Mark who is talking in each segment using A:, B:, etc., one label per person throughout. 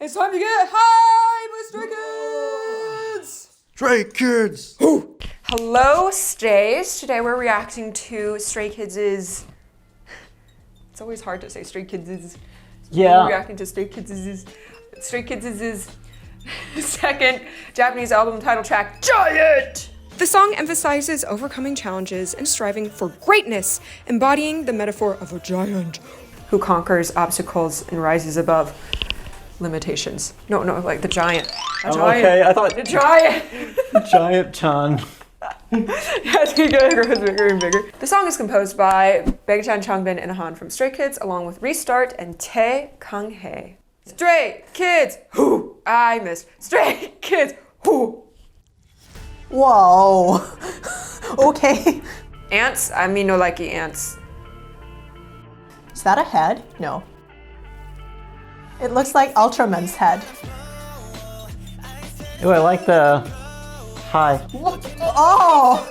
A: It's time to get high with Stray Kids!
B: Stray Kids!
A: Hello, Stays. Today we're reacting to Stray Kids'... It's always hard to say Stray Kids'...
C: Yeah.
A: We're reacting to Stray Kids' second Japanese album title track, Giant! The song emphasizes overcoming challenges and striving for greatness, embodying the metaphor of a giant who conquers obstacles and rises above limitations. No, like the giant.
C: Okay, I thought
A: the giant.
C: Giant Chan.
A: As he grows bigger and bigger. The song is composed by Baekchan, Changbin, and Han from Stray Kids, along with Restart and Tae Kang-hae. Stray Kids, who I miss. Stray Kids, who.
D: Whoa. Okay.
A: Ants? I mean, no likey ants.
D: Is that a head? No. It looks like Ultraman's head.
C: Oh, I like the hi.
D: Oh!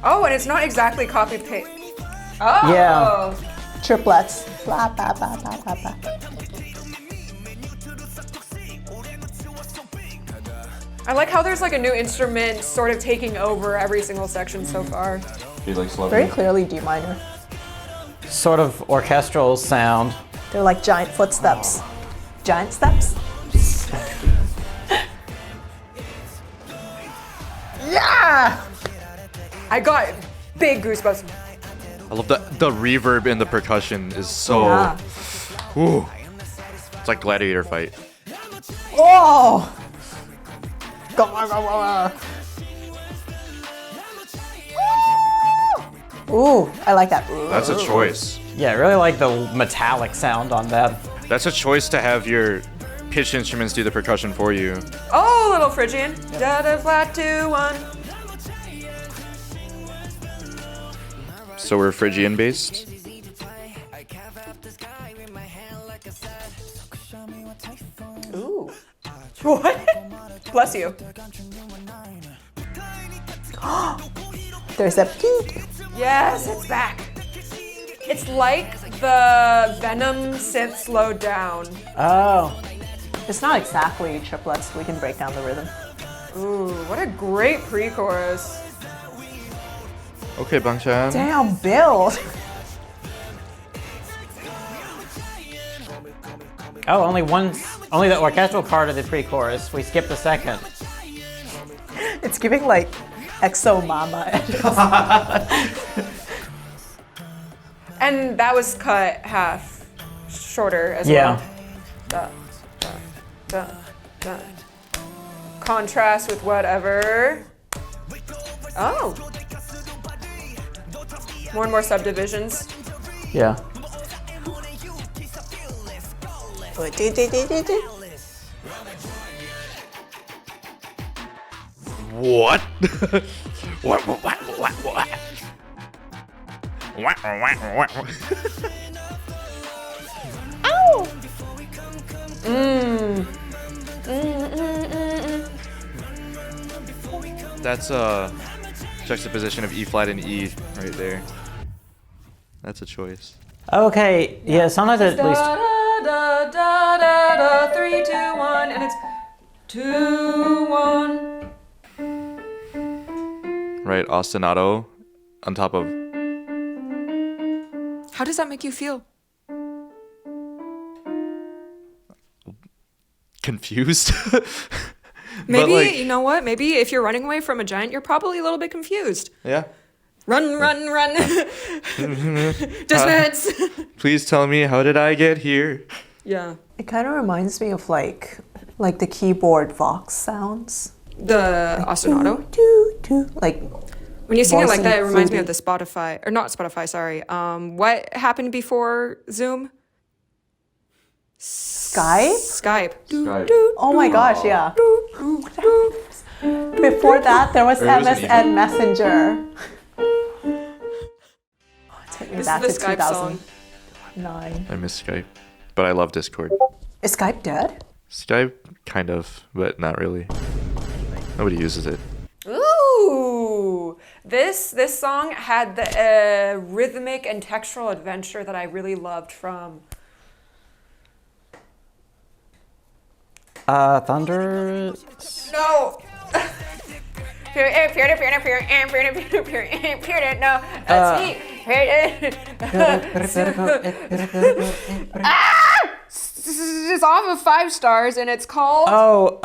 A: Oh, and it's not exactly copy paste. Oh.
C: Yeah.
D: Triplets. Blah, blah, blah, blah, blah, blah.
A: I like how there's like a new instrument sort of taking over every single section so far.
D: Very clearly D minor.
C: Sort of orchestral sound.
D: They're like giant footsteps. Giant steps? Yeah!
A: I got big goosebumps.
B: I love the reverb in the percussion is so...
D: Yeah.
B: Ooh. It's like gladiator fight.
D: Oh! Ooh, I like that.
B: That's a choice.
C: Yeah, I really like the metallic sound on that.
B: That's a choice to have your pitch instruments do the percussion for you.
A: Oh, little Phrygian. Da da flat 2 1.
B: So we're Phrygian based.
A: Ooh. What? Bless you.
D: There's a peak.
A: Yes, it's back. It's like the Venom synth slowed down.
C: Oh.
D: It's not exactly triplets. We can break down the rhythm.
A: Ooh, what a great pre-chorus.
B: Okay, Bangchan.
D: Damn, build.
C: Oh, only the orchestral part of the pre-chorus. We skipped the second.
D: It's giving like Exo Mama.
A: And that was cut half shorter as
C: Yeah.
A: well. Da, da, da, da. Contrast with whatever. Oh. More and more subdivisions.
C: Yeah.
B: What? What?
D: Ow!
B: That's a juxtaposition of E flat and E right there. That's a choice.
C: Okay, yeah, sometimes at
A: Da
C: least...
A: da da da da da 3 2 1 and it's 2 1.
B: Right, ostinato on top of...
A: How does that make you feel?
B: confused.
A: Maybe,
B: like,
A: you know what? Maybe if you're running away from a giant, you're probably a little bit confused.
B: Yeah.
A: Run, run, run. Dismiss.
B: Please tell me, how did I get here?
A: Yeah.
D: It kind of reminds me of like the keyboard Vox sounds.
A: The ostinato.
D: Doo, doo, doo. Like
A: when you sing it like
D: voicing
A: that, it reminds me
D: fruity.
A: of the Spotify, or not Spotify, sorry. What happened before Zoom?
D: Skype?
A: Skype.
D: Oh my gosh, yeah. Before that, there was
B: Or it wasn't
D: MSN Messenger. Take me
A: This
D: back
A: is
D: to
A: the Skype song.
D: 2009.
B: I miss Skype, but I love Discord.
D: Is Skype dead?
B: Skype, kind of, but not really. Nobody uses it.
A: Ooh, this song had the rhythmic and textural adventure that I really loved from
C: Thunder.
A: No. No, that's me. It's off of 5 stars, and it's called.
C: Oh,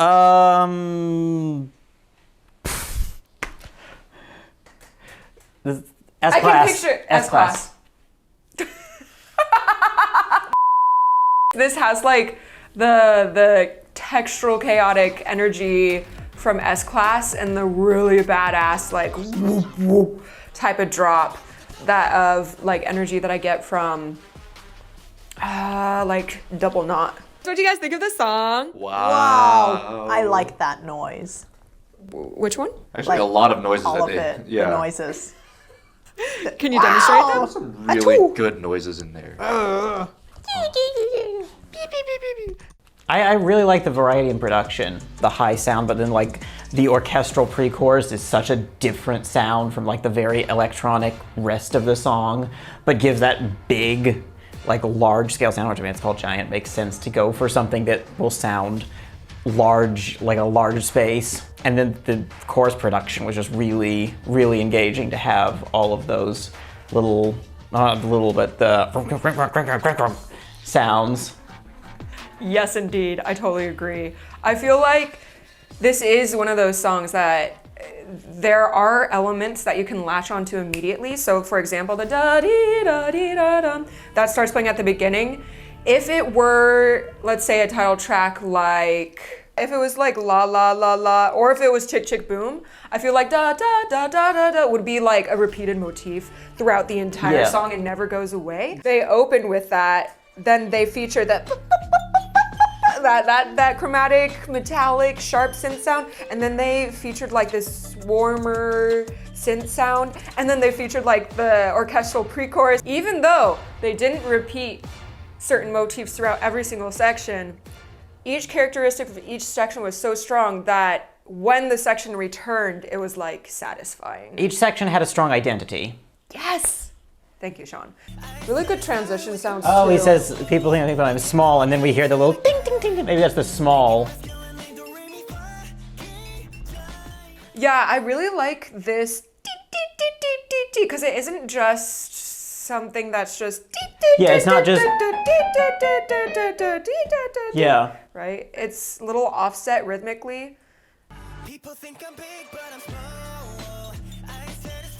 C: S
A: I
C: class.
A: can picture S-Class. This has like the textural chaotic energy from S-Class and the really badass like whoop whoop type of drop that of like energy that I get from like Double Knot. So what do you guys think of this song?
D: Wow. I like that noise.
A: Which one?
B: Actually, a lot of noises
D: All
B: that
D: of
B: day.
D: it.
B: Yeah.
D: The noises.
A: Can you demonstrate them?
B: There's some really good noises in there.
C: I really like the variety in production, the high sound, but then like the orchestral pre-chorus is such a different sound from like the very electronic rest of the song, but gives that big, like large scale sound, which I mean it's called Giant, makes sense to go for something that will sound large, like a large space. And then the chorus production was just really, really engaging to have all of those little, not little, but the sounds.
A: Yes, indeed. I totally agree. I feel like this is one of those songs that there are elements that you can latch onto immediately. So for example, the da-dee-da-dee-da-dum, that starts playing at the beginning. If it were, let's say, a title track like, if it was like la la la la, or if it was chick chick boom, I feel like da da da da da da would be like a repeated motif throughout the entire song and never goes away. They open with that, then they feature that that chromatic, metallic, sharp synth sound, and then they featured like this warmer synth sound, and then they featured like the orchestral pre-chorus. Even though they didn't repeat certain motifs throughout every single section, each characteristic of each section was so strong that when the section returned, it was like satisfying.
C: Each section had a strong identity.
A: Yes! Thank you, Sean. Really good transition sounds
C: Oh,
A: too.
C: he says, people think I'm small, and then we hear the little ding, ding, ding, ding. Maybe that's the small.
A: Yeah, I really like this because it isn't just something that's just
C: Yeah, it's not just yeah.
A: right? It's a little offset rhythmically.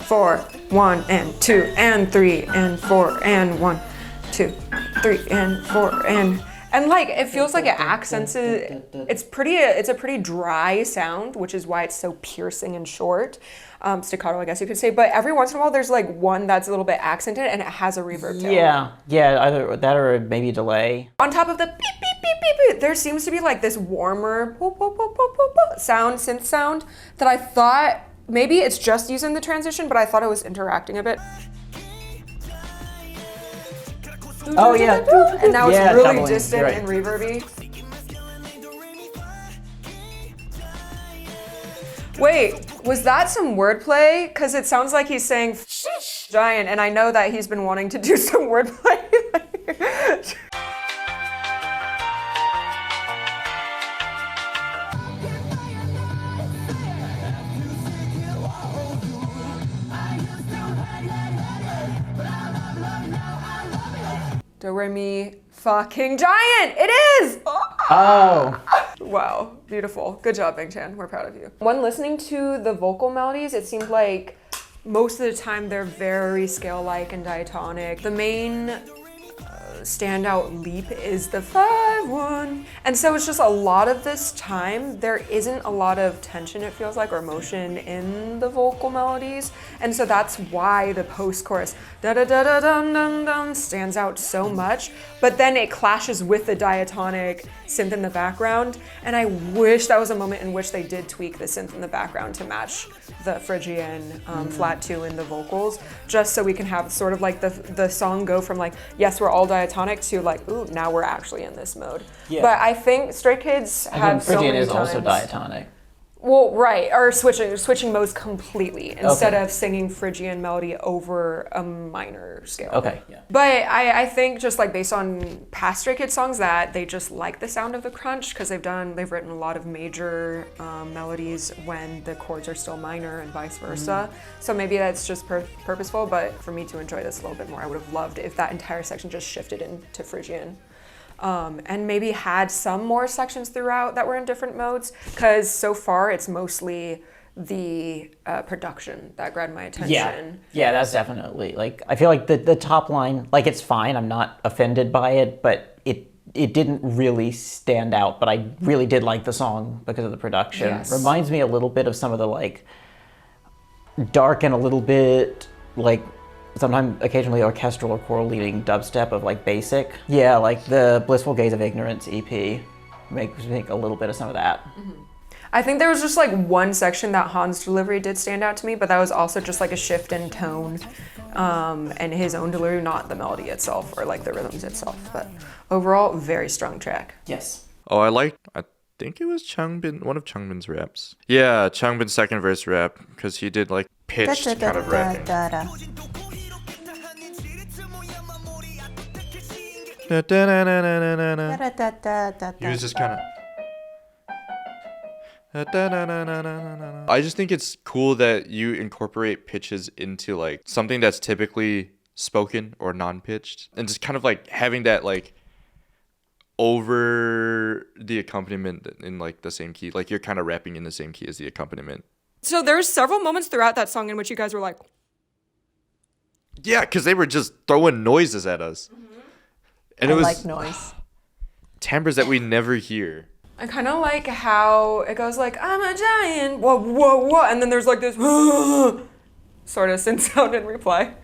A: 4, 1 and 2 and 3 and 4 and 1, 2, 3 and 4 and like it feels like it accents it. It's a pretty dry sound, which is why it's so piercing and short. Staccato, I guess you could say, but every once in a while there's like one that's a little bit accented and it has a reverb tail.
C: Yeah, either that or maybe delay.
A: On top of the beep, beep, beep, beep, beep, there seems to be like this warmer boop, boop, boop, boop, boop, boop, synth sound that I thought maybe it's just using the transition, but I thought it was interacting a bit.
C: Oh yeah.
A: And now it's really
C: doubling,
A: distant
C: right.
A: and reverby. Wait, was that some wordplay? Because it sounds like he's saying giant, and I know that he's been wanting to do some wordplay. Do, re, mi, fucking giant! It is!
C: Oh.
A: Wow, beautiful. Good job, Big Chan. We're proud of you. When listening to the vocal melodies, it seemed like most of the time they're very scale-like and diatonic. The main standout leap is the 5-1. And so it's just a lot of this time, there isn't a lot of tension, it feels like, or motion in the vocal melodies. And so that's why the post-chorus da-da-da-da-dum-dum-dum stands out so much. But then it clashes with the diatonic synth in the background. And I wish that was a moment in which they did tweak the synth in the background to match the Phrygian flat 2 in the vocals, just so we can have sort of like the song go from like, yes, we're all diatonic to like, ooh, now we're actually in this mode.
C: Yeah.
A: But I think Stray Kids had so
C: Phrygian
A: many
C: is
A: times.
C: also diatonic.
A: Well, right, or switching modes completely instead of singing Phrygian melody over a minor scale.
C: Okay, yeah.
A: But I think just like based on past Stray Kids songs that they just like the sound of the crunch because they've written a lot of major melodies when the chords are still minor and vice versa. So maybe that's just purposeful, but for me to enjoy this a little bit more, I would have loved if that entire section just shifted into Phrygian. And maybe had some more sections throughout that were in different modes, because so far it's mostly the production that grabbed my attention.
C: Yeah, that's definitely, like, I feel like the top line, like, it's fine, I'm not offended by it, but it didn't really stand out, but I really did like the song because of the production.
A: Yes.
C: Reminds me a little bit of some of the, like, dark and a little bit, like, sometimes occasionally orchestral or choral leading dubstep of like basic. Yeah, like the Blissful Gaze of Ignorance EP makes me think a little bit of some of that.
A: Mm-hmm. I think there was just like one section that Han's delivery did stand out to me, but that was also just like a shift in tone and his own delivery, not the melody itself or like the rhythms itself. But overall, very strong track.
C: Yes.
B: Oh, I think it was Changbin, one of Changbin's raps. Yeah, Changbin's second verse rap, because he did like pitched kind of rapping. He was just kind of. I just think it's cool that you incorporate pitches into like something that's typically spoken or non-pitched, and just kind of like having that like over the accompaniment in like the same key, like you're kind of rapping in the same key as the accompaniment.
A: So there's several moments throughout that song in which you guys were like,
B: yeah, because they were just throwing noises at us. And
D: I
B: it was
D: like noise.
B: timbres that we never hear.
A: I kind of like how it goes like, I'm a giant, whoa, whoa, whoa, and then there's like this sort of synth sound in reply.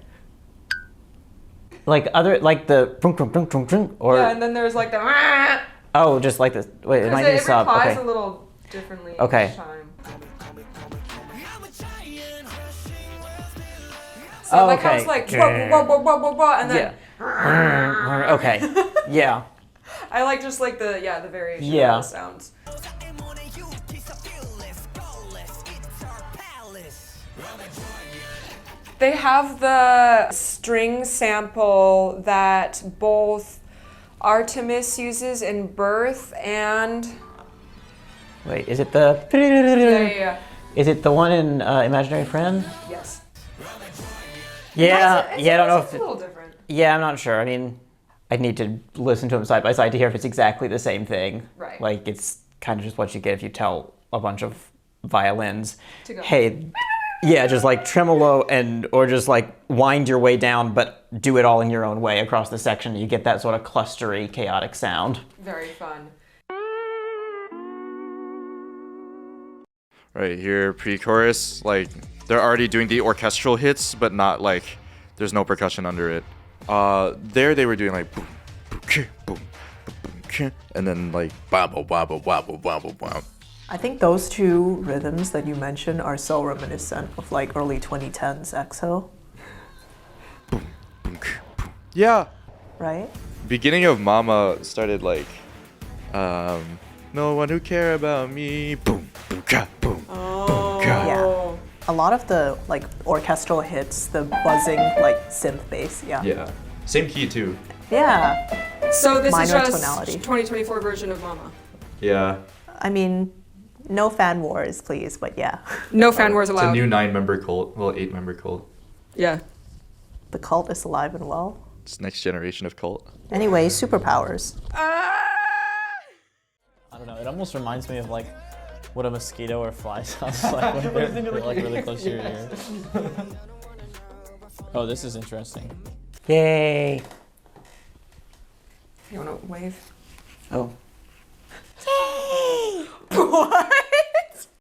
C: Like other, like the brunk, brunk, brunk, brunk, brunk, or
A: Yeah, and then there's like the
C: oh, just like this. Wait, it might be a sub.
A: replies
C: Okay.
A: a little differently
C: Okay.
A: each time. So
C: Oh,
A: like how
C: okay.
A: it's like whoa, whoa, whoa, whoa, whoa, whoa, and then
C: Yeah. Okay. Yeah.
A: I like just like the variation
C: Yeah.
A: of the sounds. They have the string sample that both Artemis uses in Birth and
C: Wait, is it the?
A: yeah.
C: Is it the one in Imaginary Friend?
A: Yes.
C: Yeah. Yeah. I don't know if.
A: It's a little different.
C: Yeah, I'm not sure. I mean, I'd need to listen to them side by side to hear if it's exactly the same thing.
A: Right.
C: Like, it's kind of just what you get if you tell a bunch of violins,
A: To go.
C: hey, yeah, just like tremolo or just like wind your way down, but do it all in your own way across the section. You get that sort of clustery, chaotic sound.
A: Very fun.
B: Right here, pre-chorus, like they're already doing the orchestral hits, but not like there's no percussion under it. There they were doing like boom, boom, boom, boom, boom, and then like wobble, wobble, wobble, wobble, wobble.
D: I think those two rhythms that you mentioned are so reminiscent of like early 2010s EXO,
B: Yeah.
D: right?
B: Beginning of Mama started like, no one who care about me. Boom, boom, ka, boom, boom, ka.
D: Yeah. A lot of the like orchestral hits, the buzzing like synth bass, yeah.
B: Yeah. Same key too.
D: Yeah.
A: So this is
D: Minor
A: just
D: tonality.
A: 2024 version of Mama.
B: Yeah.
D: I mean, no fan wars, please, but yeah.
A: No fan wars
B: It's
A: allowed.
B: a new 9-member cult. Well, 8-member cult.
A: Yeah.
D: The cult is alive and well.
B: It's next generation of cult.
D: Anyway, superpowers.
E: I don't know. It almost reminds me of like what a mosquito or fly sounds like when they're like really close to your ear. Oh, this is interesting.
C: Yay!
A: You want to wave?
C: Oh.